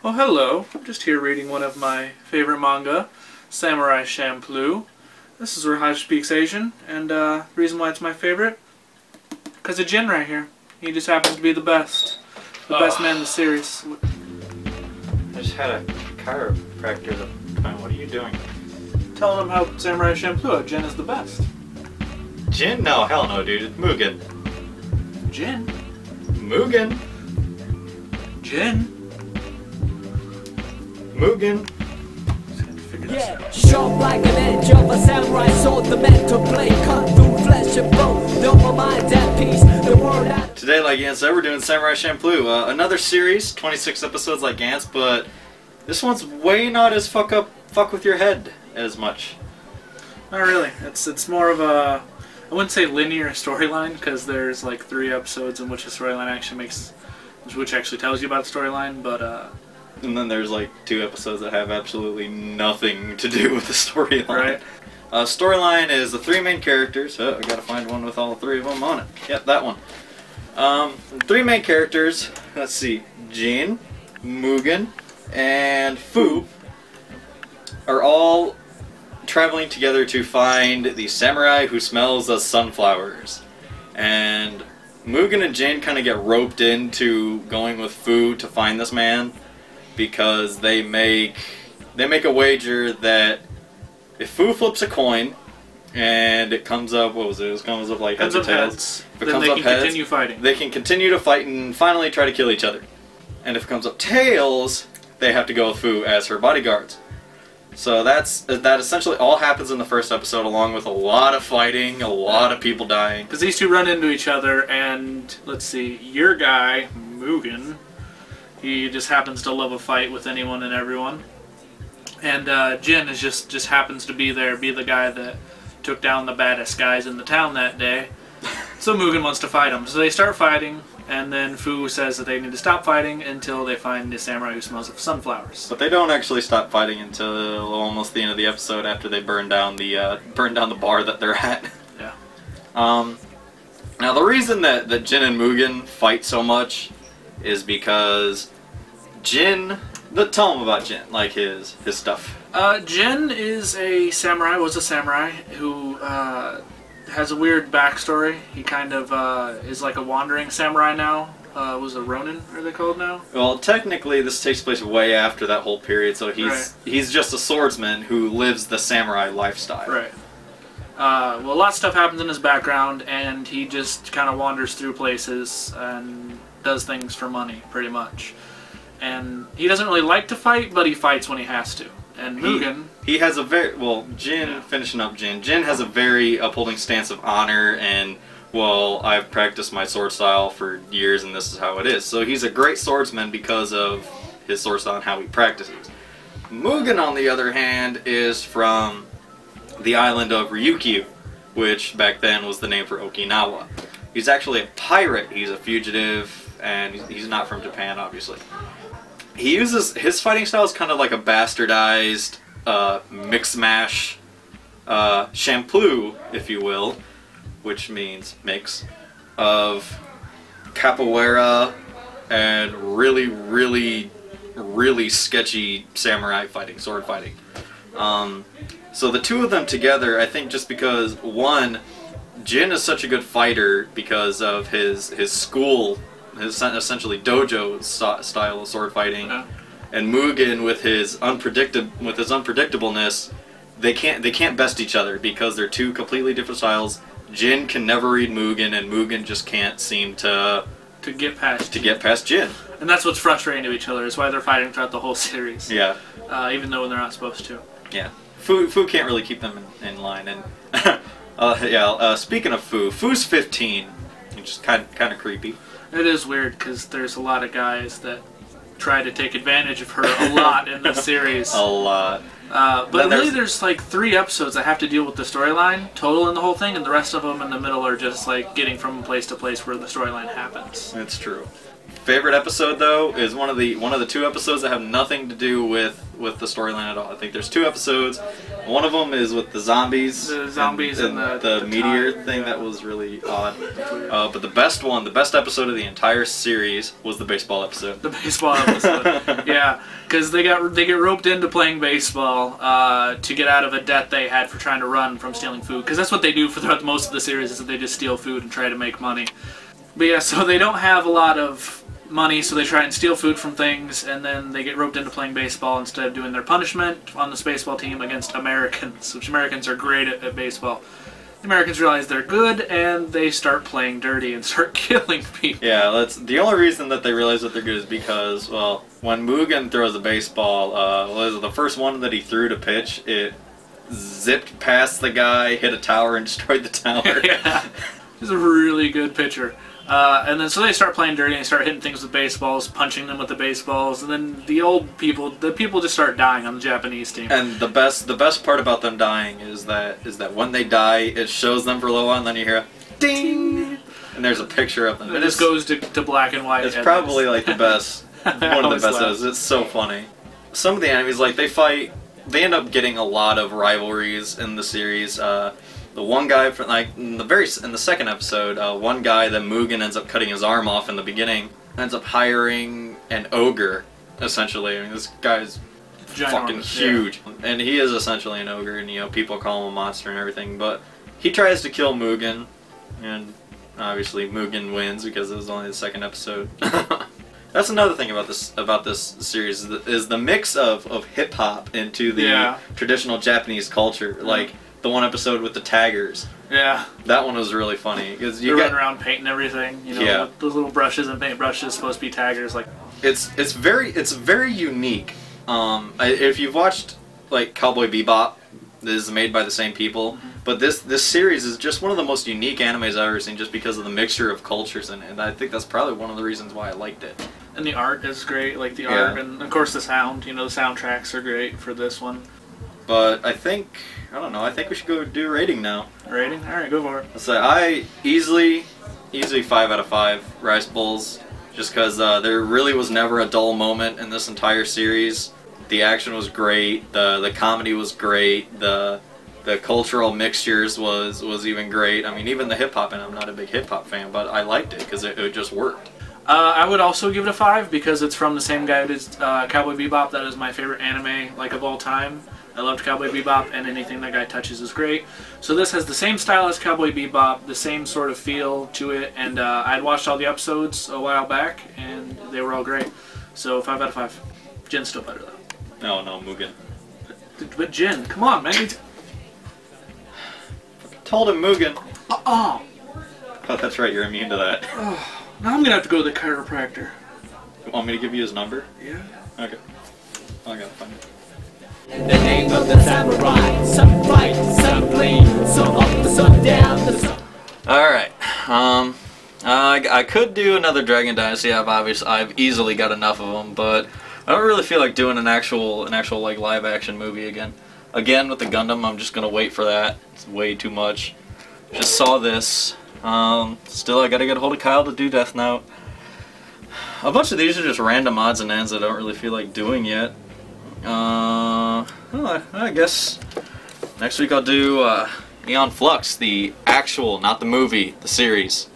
Well, hello. I'm just here reading one of my favorite manga, Samurai Champloo. This is Rahaj Speaks Asian, and the reason why it's my favorite, because of Jin right here. He just happens to be the best. The best man in the series. I just had a chiropractor. What are you doing? Telling him how Samurai Champloo, Jin is the best. Jin? No, hell no, dude. It's Mugen. Jin? Mugen? Jin? Mugen? Yeah, sharp like an edge of a samurai sword, the mental blade cut through flesh and bone. No my mind at peace, the word out. Today, like Gantz said, we're doing Samurai Champloo. Another series, 26 episodes like Gantz, but this one's way not as fuck with your head as much. Not really. It's more of a, I wouldn't say linear storyline, because there's like 3 episodes in which the storyline actually actually tells you about the storyline, but and then there's like 2 episodes that have absolutely nothing to do with the storyline. Right. Storyline is the 3 main characters. Oh, I gotta find one with all 3 of them on it. Yep, that one. 3 main characters. Let's see. Jin, Mugen, and Fu are all traveling together to find the samurai who smells the sunflowers. And Mugen and Jin kind of get roped into going with Fu to find this man, because they make a wager that if Fu flips a coin and it comes up, what was it? It comes up like heads or tails. If it comes up heads, continue fighting. They can continue to fight and finally try to kill each other. And if it comes up tails, they have to go with Fu as her bodyguards. So that essentially all happens in the first episode, along with a lot of fighting, a lot of people dying. Because these two run into each other, and let's see, your guy, Mugen, he just happens to love a fight with anyone and everyone. And Jin is just happens to be there, be the guy that took down the baddest guys in the town that day. So Mugen wants to fight him. So they start fighting, and then Fu says that they need to stop fighting until they find the samurai who smells of sunflowers. But they don't actually stop fighting until almost the end of the episode, after they burn down the bar that they're at. Yeah. Now the reason that Jin and Mugen fight so much is because Jin. Tell him about Jin, like his stuff. Jin is was a samurai who has a weird backstory. He kind of is like a wandering samurai now. Was a Ronin, are they called now? Well, technically this takes place way after that whole period, so he's just a swordsman who lives the samurai lifestyle. Right. Well, a lot of stuff happens in his background, and he just kind of wanders through places and does things for money, pretty much. And he doesn't really like to fight, but he fights when he has to. And Mugen... He has a very... Well, Jin, yeah. Finishing up Jin. Jin has a very upholding stance of honor, and, well, I've practiced my sword style for years, and this is how it is. So he's a great swordsman because of his sword style and how he practices. Mugen, on the other hand, is from the island of Ryukyu, which back then was the name for Okinawa. He's actually a pirate. He's a fugitive, and he's not from Japan, obviously. He uses, his fighting style is kind of like a bastardized mix-mash Champloo, if you will, which means mix, of capoeira and really, really, really sketchy samurai fighting, sword fighting. So the 2 of them together, I think just because, one, Jin is such a good fighter because of his school, his essentially dojo style of sword fighting, and Mugen with his unpredictableness, they can't best each other because they're 2 completely different styles. Jin can never read Mugen, and Mugen just can't seem to get past Jin. And that's what's frustrating to each other. It's why they're fighting throughout the whole series. Yeah. Even though they're not supposed to. Yeah. Fu can't really keep them in line. And speaking of Fu's 15, which is kind of creepy. It is weird because there's a lot of guys that try to take advantage of her a lot in this series. A lot. But really there's like 3 episodes that have to deal with the storyline total in the whole thing, and the rest of them in the middle are just like getting from place to place where the storyline happens. That's true. Favorite episode though is one of the 2 episodes that have nothing to do with the storyline at all. I think there's 2 episodes. One of them is with the zombies. The zombies and the meteor thing. Yeah. That was really odd. But the best episode of the entire series was the baseball episode. The baseball episode. Yeah. because they get roped into playing baseball to get out of a debt they had for trying to run from stealing food. Because that's what they do for throughout most of the series, is that they just steal food and try to make money. But yeah, so they don't have a lot of money, so they try and steal food from things, and then they get roped into playing baseball instead of doing their punishment on this baseball team against Americans, which Americans are great at baseball. The Americans realize they're good, and they start playing dirty and start killing people. Yeah, that's the only reason that they realize that they're good is because, well, when Mugen throws a baseball, was the first one that he threw to pitch, it zipped past the guy, hit a tower, and destroyed the tower. Yeah, he's a really good pitcher. And then so they start playing dirty and they start hitting things with baseballs, punching them with the baseballs, and then the people just start dying on the Japanese team. And the best part about them dying is that when they die, it shows them for a little while, and then you hear a ding, and there's a picture of them. It just goes to black and white. It's probably like the best, one of the best episodes. It's so funny. Some of the enemies, like they end up getting a lot of rivalries in the series. The one guy from in the second episode, one guy that Mugen ends up cutting his arm off in the beginning ends up hiring an ogre, essentially. I mean, this guy's fucking huge, and he is essentially an ogre, and people call him a monster and everything. But he tries to kill Mugen, and obviously Mugen wins because it was only the second episode. That's another thing about this series is the mix of hip hop into the traditional Japanese culture, like. The one episode with the taggers. Yeah. That one was really funny because they're running around painting everything. With those little brushes and paintbrushes supposed to be taggers. Like it's very unique. If you've watched like Cowboy Bebop, this is made by the same people. But this series is just one of the most unique animes I've ever seen, just because of the mixture of cultures in it. And I think that's probably one of the reasons why I liked it. And the art is great, like the art, and of course the sound. The soundtracks are great for this one. But I think we should go do a rating now. Rating? Alright, go for it. Let's say I easily 5 out of 5 rice bowls, just because there really was never a dull moment in this entire series. The action was great, the comedy was great, the cultural mixtures was even great. I mean, even the hip hop, and I'm not a big hip hop fan, but I liked it because it just worked. I would also give it a 5 because it's from the same guy who did Cowboy Bebop. That is my favorite anime of all time. I loved Cowboy Bebop, and anything that guy touches is great. So this has the same style as Cowboy Bebop, the same sort of feel to it, and I'd watched all the episodes a while back, and they were all great. So 5 out of 5. Jin's still better, though. No, Mugen. But Jin, come on, man. Told him Mugen. Oh, that's right, you're immune to that. Now I'm going to have to go to the chiropractor. You want me to give you his number? Yeah. Okay. I gotta find it. In the name of the samurai, some fight, some bleed, some up, some down, Alright, I could do another Dragon Dynasty. I've easily got enough of them, but I don't really feel like doing an actual like live action movie again. Again with the Gundam, I'm just gonna wait for that. It's way too much. Just saw this. Still, I gotta get a hold of Kyle to do Death Note. A bunch of these are just random odds and ends I don't really feel like doing yet. Well, I guess next week I'll do Aeon Flux, the actual, not the movie, the series.